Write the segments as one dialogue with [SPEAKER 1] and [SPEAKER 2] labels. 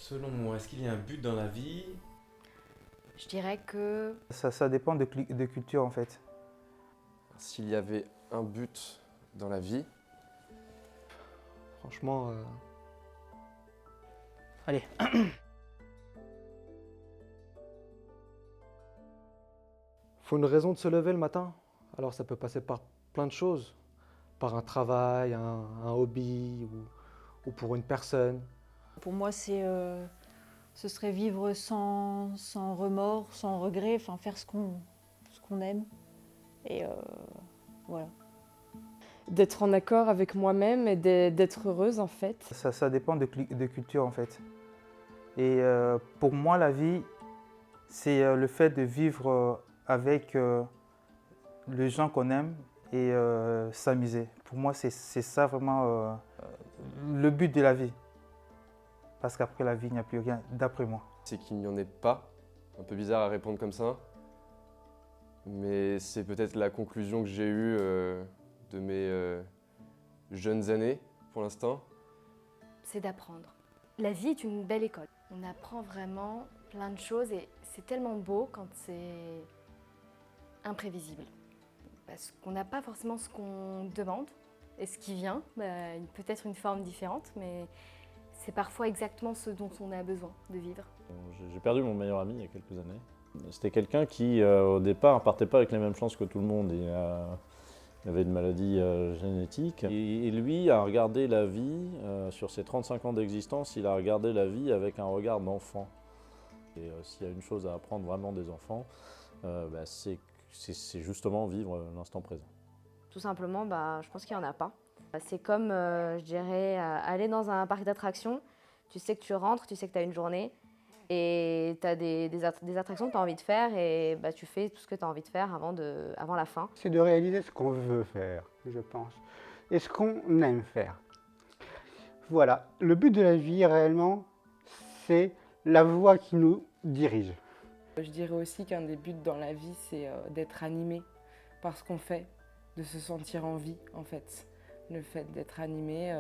[SPEAKER 1] Selon moi, est-ce qu'il y a un but dans la vie?
[SPEAKER 2] Je dirais que
[SPEAKER 3] Ça dépend de culture en fait.
[SPEAKER 4] S'il y avait un but dans la vie,
[SPEAKER 5] Franchement, allez. Faut une raison de se lever le matin. Alors ça peut passer par plein de choses. Par un travail, un hobby ou pour une personne.
[SPEAKER 2] pour moi, ce serait vivre sans remords, sans regret, enfin faire ce qu'on aime. Et voilà.
[SPEAKER 6] D'être en accord avec moi-même et d'être heureuse en fait.
[SPEAKER 3] Ça dépend de culture en fait. Et pour moi, la vie, c'est le fait de vivre avec les gens qu'on aime et s'amuser. Pour moi, c'est ça vraiment le but de la vie. Parce qu'après la vie, il n'y a plus rien, d'après moi.
[SPEAKER 4] c'est qu'il n'y en ait pas. Un peu bizarre à répondre comme ça, mais c'est peut-être la conclusion que j'ai eue de mes jeunes années pour l'instant.
[SPEAKER 2] C'est d'apprendre. La vie est une belle école. On apprend vraiment plein de choses et c'est tellement beau quand c'est imprévisible. Parce qu'on n'a pas forcément ce qu'on demande et ce qui vient, peut-être une forme différente, mais c'est parfois exactement ce dont on a besoin de vivre.
[SPEAKER 7] J'ai perdu mon meilleur ami il y a quelques années. C'était quelqu'un qui, au départ, ne partait pas avec les mêmes chances que tout le monde. Il avait une maladie génétique. Et lui a regardé la vie, sur ses 35 ans d'existence, il a regardé la vie avec un regard d'enfant. Et s'il y a une chose à apprendre vraiment des enfants, c'est justement vivre l'instant présent.
[SPEAKER 8] Tout simplement, je pense qu'il n'y en a pas. C'est comme, je dirais, aller dans un parc d'attractions. Tu sais que tu rentres, tu sais que tu as une journée et tu as des attractions que tu as envie de faire et tu fais tout ce que tu as envie de faire avant la fin.
[SPEAKER 9] C'est de réaliser ce qu'on veut faire, je pense, et ce qu'on aime faire. Voilà, le but de la vie réellement, c'est la voie qui nous dirige.
[SPEAKER 10] Je dirais aussi qu'un des buts dans la vie, c'est d'être animé par ce qu'on fait, de se sentir en vie en fait. Le fait d'être animé,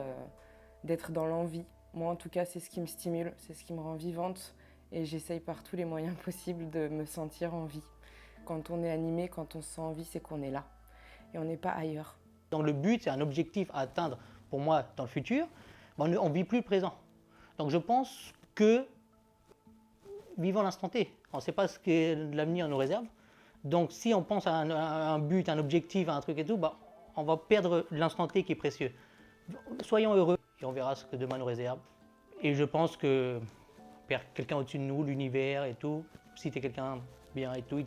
[SPEAKER 10] d'être dans l'envie. Moi en tout cas, c'est ce qui me stimule, c'est ce qui me rend vivante et j'essaye par tous les moyens possibles de me sentir en vie. Quand on est animé, quand on se sent en vie, c'est qu'on est là et on n'est pas ailleurs.
[SPEAKER 11] Donc le but, c'est un objectif à atteindre pour moi dans le futur, on ne vit plus le présent. Donc je pense que vivons l'instant T, on ne sait pas ce que l'avenir nous réserve. Donc si on pense à un but, un objectif, à un truc et tout, on va perdre l'instant T qui est précieux. Soyons heureux et on verra ce que demain nous réserve. Et je pense que quelqu'un au-dessus de nous, l'univers et tout, si tu es quelqu'un bien et tout,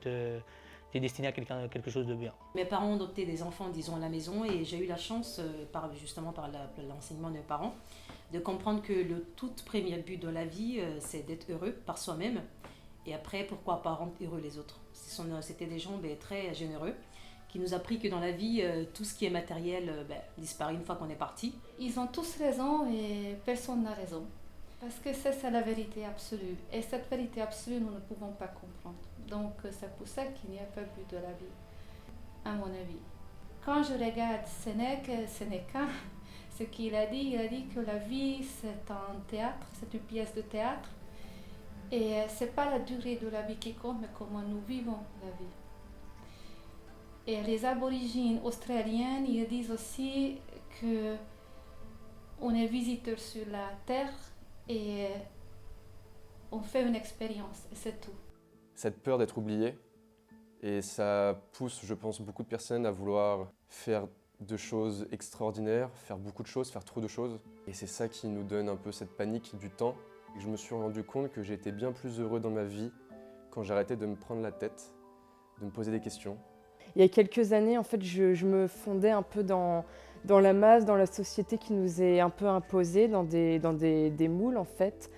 [SPEAKER 11] t'es destiné à quelque chose de bien.
[SPEAKER 12] Mes parents ont adopté des enfants, disons, à la maison et j'ai eu la chance, justement par l'enseignement de mes parents, de comprendre que le tout premier but de la vie, c'est d'être heureux par soi-même et après, pourquoi pas rendre heureux les autres. C'était des gens très généreux qui nous a appris que dans la vie, tout ce qui est matériel disparaît une fois qu'on est parti.
[SPEAKER 13] Ils ont tous raison et personne n'a raison. Parce que c'est la vérité absolue. Et cette vérité absolue, nous ne pouvons pas comprendre. Donc c'est pour ça qu'il n'y a pas but de la vie, à mon avis. Quand je regarde Sénéca, ce qu'il a dit que la vie c'est un théâtre, c'est une pièce de théâtre. Et c'est pas la durée de la vie qui compte, mais comment nous vivons la vie. Et les aborigènes australiennes, ils disent aussi que on est visiteur sur la terre et on fait une expérience, et c'est tout.
[SPEAKER 4] Cette peur d'être oublié, et ça pousse, je pense, beaucoup de personnes à vouloir faire de choses extraordinaires, faire beaucoup de choses, faire trop de choses. Et c'est ça qui nous donne un peu cette panique du temps. Et je me suis rendu compte que j'étais bien plus heureux dans ma vie quand j'arrêtais de me prendre la tête, de me poser des questions.
[SPEAKER 6] Il y a quelques années, en fait, je me fondais un peu dans la masse, dans la société qui nous est un peu imposée, dans des moules, en fait.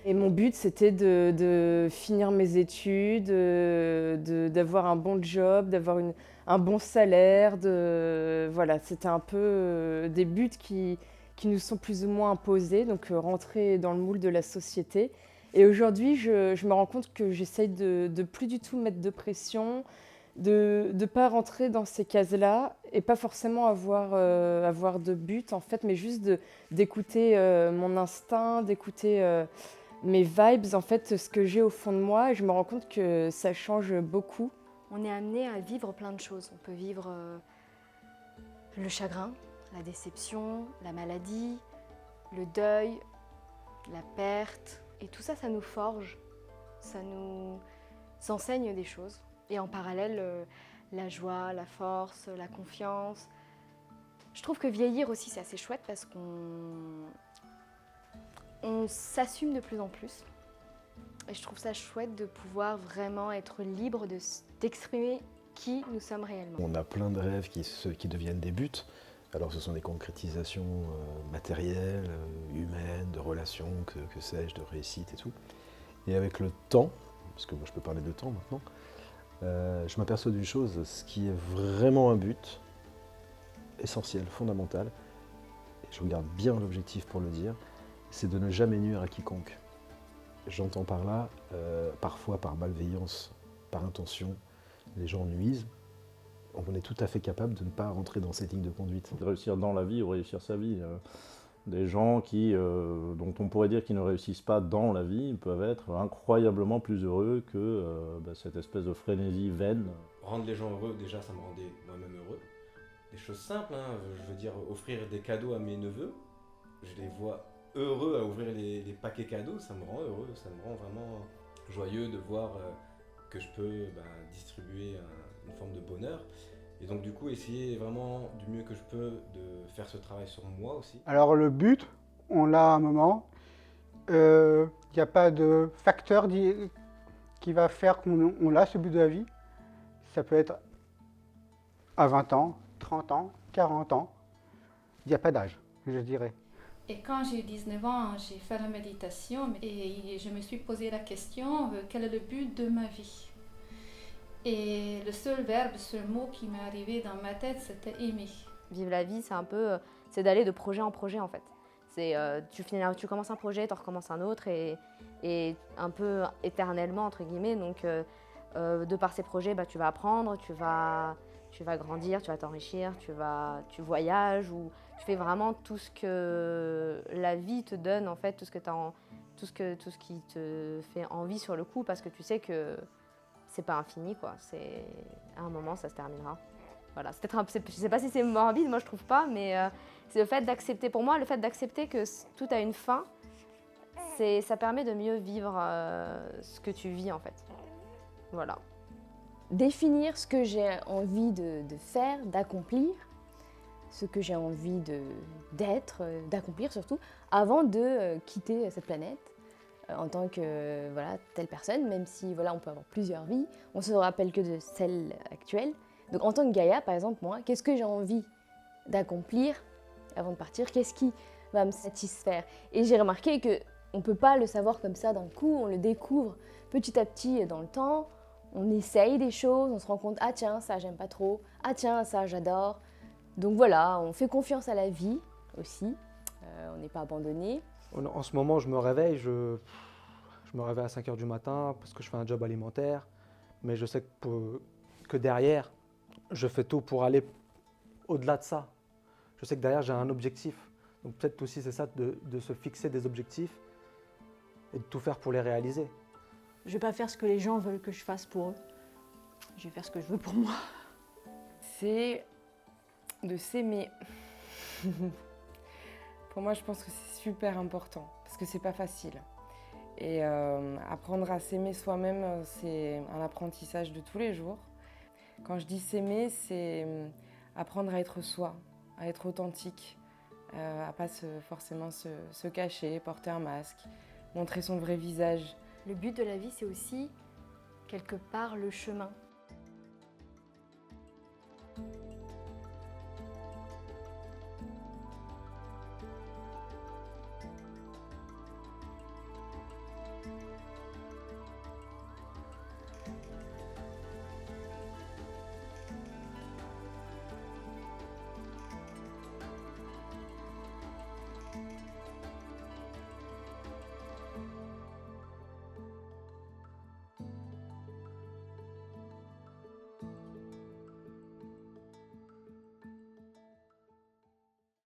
[SPEAKER 6] Et mon but, c'était de finir mes études, d'avoir un bon job, d'avoir un bon salaire. Voilà, c'était un peu des buts qui nous sont plus ou moins imposés, donc rentrer dans le moule de la société. Et aujourd'hui, je me rends compte que j'essaye de plus du tout mettre de pression, de pas rentrer dans ces cases-là et pas forcément avoir de but en fait, mais juste d'écouter mon instinct, d'écouter mes vibes, en fait, ce que j'ai au fond de moi, et je me rends compte que ça change beaucoup.
[SPEAKER 2] On est amené à vivre plein de choses. On peut vivre le chagrin, la déception, la maladie, le deuil, la perte. Et tout ça, ça nous forge, ça nous enseigne des choses. Et en parallèle, la joie, la force, la confiance. Je trouve que vieillir aussi, c'est assez chouette parce qu'on s'assume de plus en plus. Et je trouve ça chouette de pouvoir vraiment être libre d'exprimer qui nous sommes réellement.
[SPEAKER 14] On a plein de rêves qui deviennent des buts. Alors ce sont des concrétisations matérielles, humaines, de relations, que sais-je, de réussite et tout. Et avec le temps, parce que moi je peux parler de temps maintenant, je m'aperçois d'une chose, ce qui est vraiment un but, essentiel, fondamental, et je regarde bien l'objectif pour le dire, c'est de ne jamais nuire à quiconque. J'entends par là, parfois par malveillance, par intention, les gens nuisent. On est tout à fait capable de ne pas rentrer dans cette ligne de conduite.
[SPEAKER 7] Réussir dans la vie ou réussir sa vie. Des gens dont on pourrait dire qu'ils ne réussissent pas dans la vie peuvent être incroyablement plus heureux que cette espèce de frénésie vaine.
[SPEAKER 1] Rendre les gens heureux, déjà, ça me rendait moi-même heureux. Des choses simples, hein. Je veux dire, offrir des cadeaux à mes neveux, je les vois heureux à ouvrir les paquets cadeaux, ça me rend heureux, ça me rend vraiment joyeux de voir que je peux distribuer une forme de bonheur. Et donc du coup, essayer vraiment du mieux que je peux de faire ce travail sur moi aussi.
[SPEAKER 9] Alors le but, on l'a à un moment. Il n'y a pas de facteur qui va faire qu'on a ce but de la vie. Ça peut être à 20 ans, 30 ans, 40 ans. Il n'y a pas d'âge, je dirais.
[SPEAKER 13] Et quand j'ai eu 19 ans, j'ai fait la méditation et je me suis posé la question, quel est le but de ma vie? Et le seul verbe, le seul mot qui m'est arrivé dans ma tête, c'était aimer.
[SPEAKER 8] Vivre la vie, c'est un peu, c'est d'aller de projet en projet en fait. C'est, tu commences un projet, tu en recommences un autre et un peu éternellement entre guillemets. Donc de par ces projets, tu vas apprendre, tu vas grandir, tu vas t'enrichir, tu voyages ou tu fais vraiment tout ce que la vie te donne en fait, tout ce qui te fait envie sur le coup parce que tu sais que c'est pas infini quoi, c'est à un moment ça se terminera. Voilà, c'est peut-être je sais pas si c'est morbide, moi je trouve pas, mais c'est le fait d'accepter, pour moi le fait d'accepter que tout a une fin, ça permet de mieux vivre ce que tu vis en fait. Voilà.
[SPEAKER 6] Définir ce que j'ai envie de faire, d'accomplir, ce que j'ai envie d'être, d'accomplir surtout, avant de quitter cette planète. En tant que telle personne, même si on peut avoir plusieurs vies, on ne se rappelle que de celle actuelle. Donc en tant que Gaïa, par exemple, moi, qu'est-ce que j'ai envie d'accomplir avant de partir? Qu'est-ce qui va me satisfaire? Et j'ai remarqué qu'on ne peut pas le savoir comme ça d'un coup, on le découvre petit à petit dans le temps, on essaye des choses, on se rend compte, ah tiens, ça j'aime pas trop, ah tiens, ça j'adore. Donc voilà, on fait confiance à la vie aussi, on n'est pas abandonné.
[SPEAKER 5] En ce moment, je me réveille, je me réveille à 5 h du matin parce que je fais un job alimentaire, mais je sais que derrière, je fais tout pour aller au-delà de ça. Je sais que derrière, j'ai un objectif. Donc peut-être aussi c'est ça, de se fixer des objectifs et de tout faire pour les réaliser.
[SPEAKER 15] Je ne vais pas faire ce que les gens veulent que je fasse pour eux. Je vais faire ce que je veux pour moi.
[SPEAKER 10] C'est de s'aimer. Pour moi, je pense que c'est super important parce que c'est pas facile. Et apprendre à s'aimer soi-même, c'est un apprentissage de tous les jours. Quand je dis s'aimer, c'est apprendre à être soi, à être authentique, à pas forcément se cacher, porter un masque, montrer son vrai visage.
[SPEAKER 2] Le but de la vie, c'est aussi quelque part le chemin.